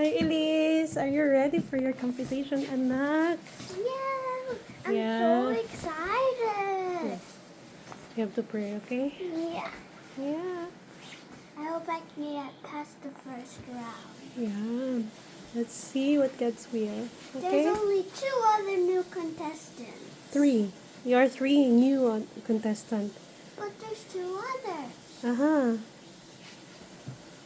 Hi, Elise. Are you ready for your competition, anak? Yeah, I'm so excited. Yes. You have to pray, okay? Yeah. Yeah. I hope I can get past the first round. Yeah. Let's see what God's will. Okay? There's only 2 other new contestants. 3. You're 3 new contestant. But there's 2 others. Uh-huh.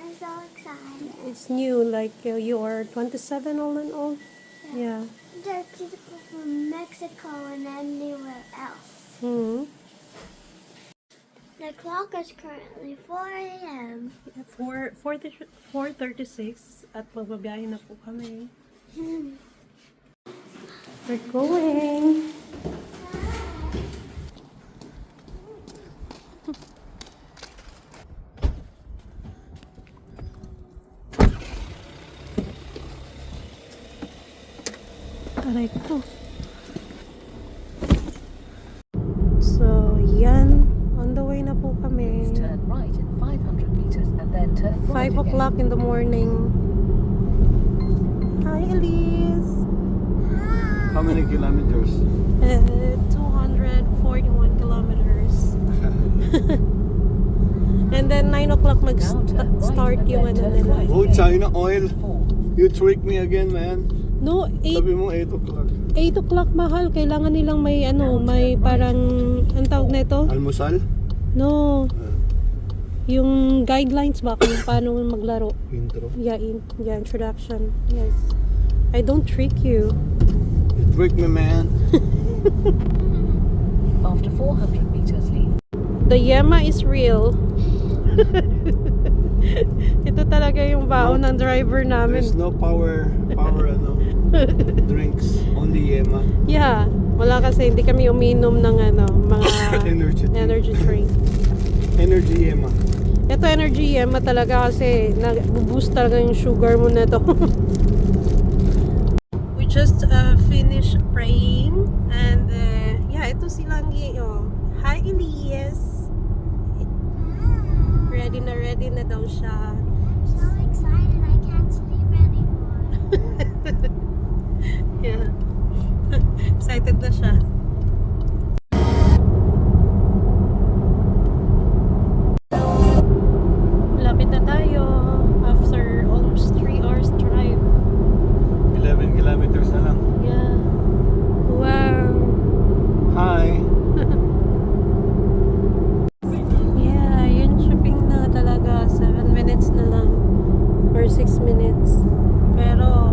I'm so excited. It's new, like you are 27 all in all. Yeah. There are people from Mexico and anywhere else. Hmm. The clock is currently 4 a.m. 4:36 at magbabiyahe na po kami. We're going. Aray ko. So, yan. On the way na po kami. Turn right in 500 meters and then turn right 5 o'clock in the morning. Hi, Elise. How many kilometers? 241 kilometers. And then 9 o'clock mag-start yung ano nila. Oh, China oil. You tricked me again, man. No, 8 Sabi mo 8 o'clock. 8 o'clock mahal. Kailangan nilang may ano, may parang, ang tawag na ito? Almusal? No. Yung guidelines ba kung paano maglaro. Intro. Yeah, introduction. Yes. I don't trick you. You tricked me, man. After 400 meters, leave. The Yema is real. Ito talaga yung baon ng driver namin. There's no power ano, drinks. Only Yema. Yeah. Wala kasi hindi kami uminom ng ano, mga energy drink. Energy Yema. Ito energy Yema talaga kasi nag-boost talaga yung sugar mo na to. We just finished praying and yeah, ito si Langgi. Oh. Hi, Elise. Ready na daw siya. I'm so excited I can't sleep anymore. Yeah. Excited na siya. Lapit na tayo after almost 3 hours drive. 11 kilometers na lang. Yeah. Wow. Hi. Yeah, yun shopping na talaga. 7 minutes na lang. Or 6 minutes. Pero,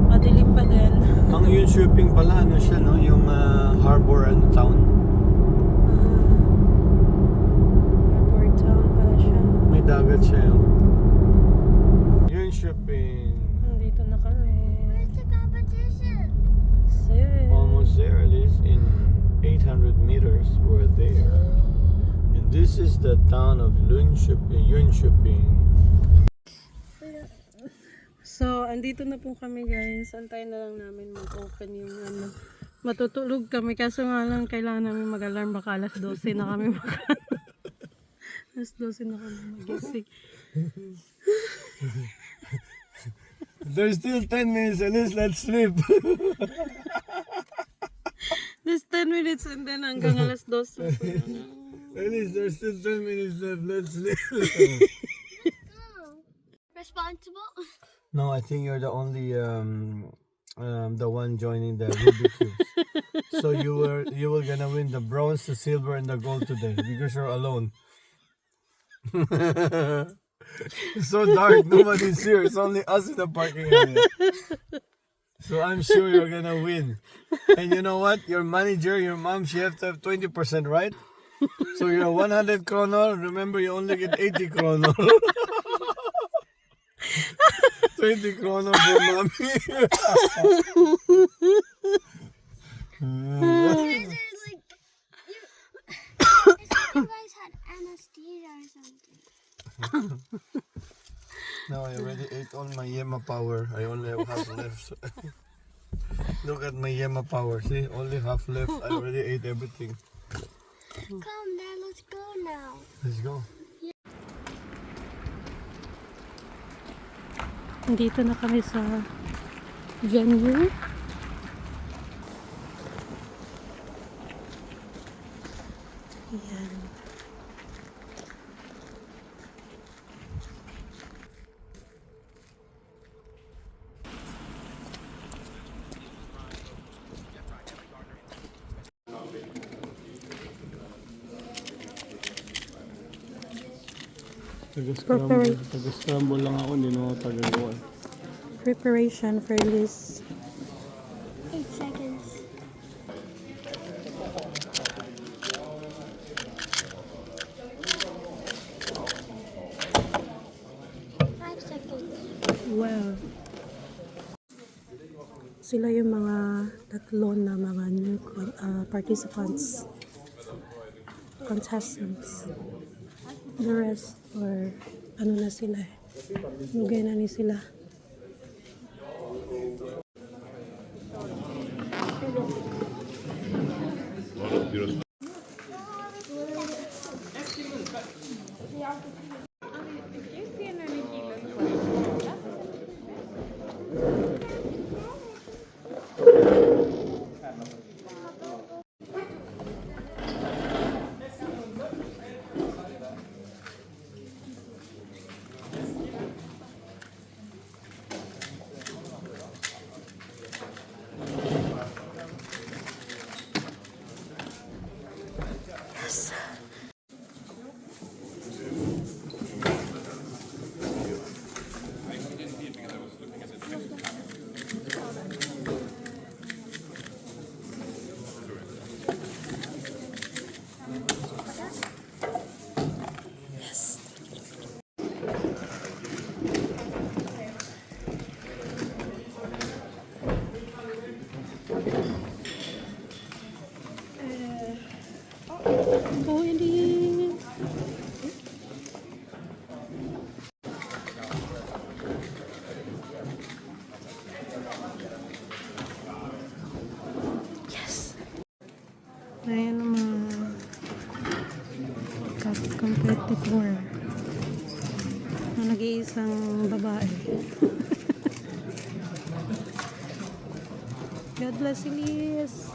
madilim pa din. Ang yun shopping pala, ano siya, no? Yung harbor and town. Airport town pala siya. May dagat siya, yun. Yun shopping. Nandito na kami. Where's the competition? Soon. Almost there, Elise. In 800 meters, we're there. And this is the town of Yun shopping. So, andito na po kami guys. Antayin na lang namin mag-open yung ano. Matutulog kami kaso nga lang kailangan namin mag-alarm baka alas 12 na kami alas 12 na kami magising. There's still 10 minutes, Elise. Let's sleep. There's 10 minutes and then hanggang alas 12. Elise, there's still 10 minutes left. Let's sleep. Responsible? No, I think you're the only the one joining the Rubik cubes. So you were gonna win the bronze, the silver, and the gold today because you're alone. It's so dark, nobody's here. It's only us in the parking area. So I'm sure you're gonna win. And you know what? Your manager, your mom, she have to have 20%, right? So you're 100 kronor. Remember, you only get 80 kronor. 20 kronor for mommy. You guys had anesthesia or something. No, I already ate all my Yema power. I only have half left. Look at my Yema power. See, only half left. I already ate everything. Come, Dad, let's go now. Let's go. Nandito na kami sa venue. Ayan. Taga-scramble lang ako, hindi na ako taga-gawa. Preparation for Elise. 8 seconds. Five seconds. Wow. Sila yung mga tatlo na mga new participants. Contestants. The rest or ano na sila eh. Lugay na ni sila. Oh, Elise. Yes. Ayan ang mga competitor na nag-iisang babae. God bless Elise.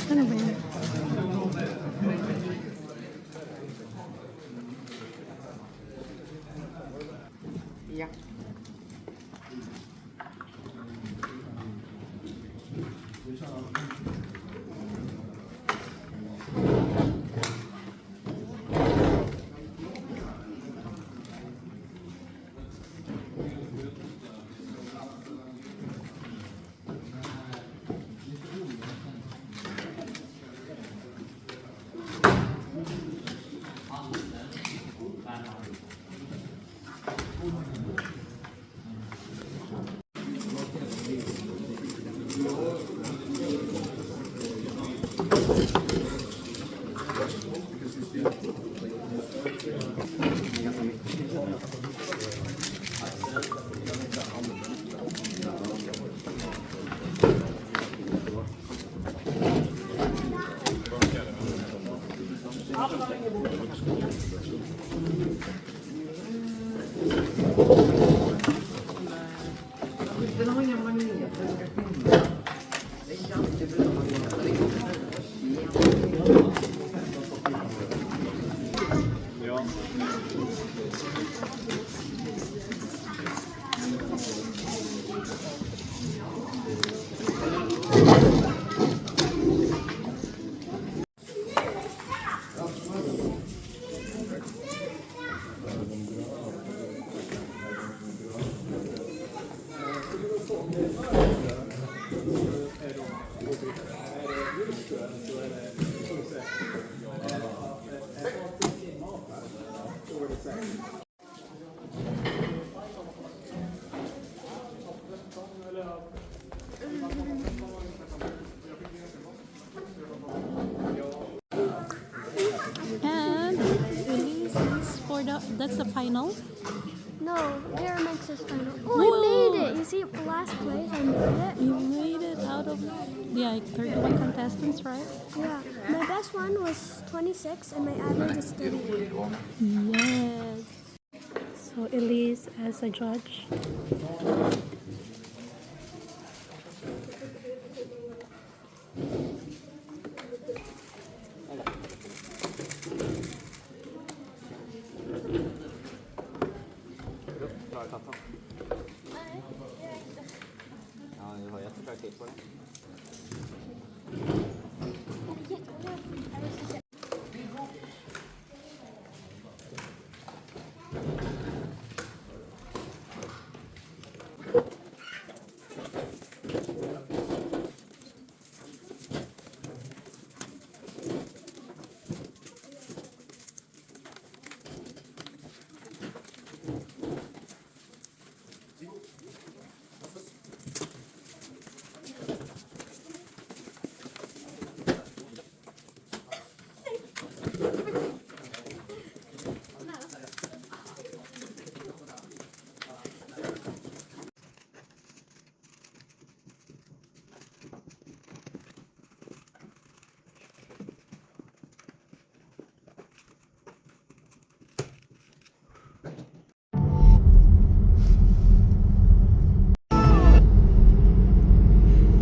Ano ba yan? And Elise is for the, that's the final. No, they're meant to final. Oh, I made it! You see, last place, I made it. You made it out of 31 contestants, right? Yeah, my best one was 26 and my average is 31. Yes. So Elise as a judge.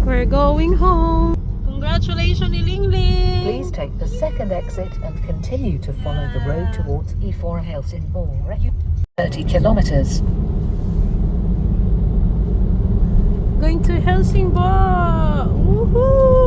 We're going home. Congratulations, Ling Ling. Please take the second exit and continue to follow the road towards E4 Helsingborg. 30 kilometers. Going to Helsingborg. Woohoo!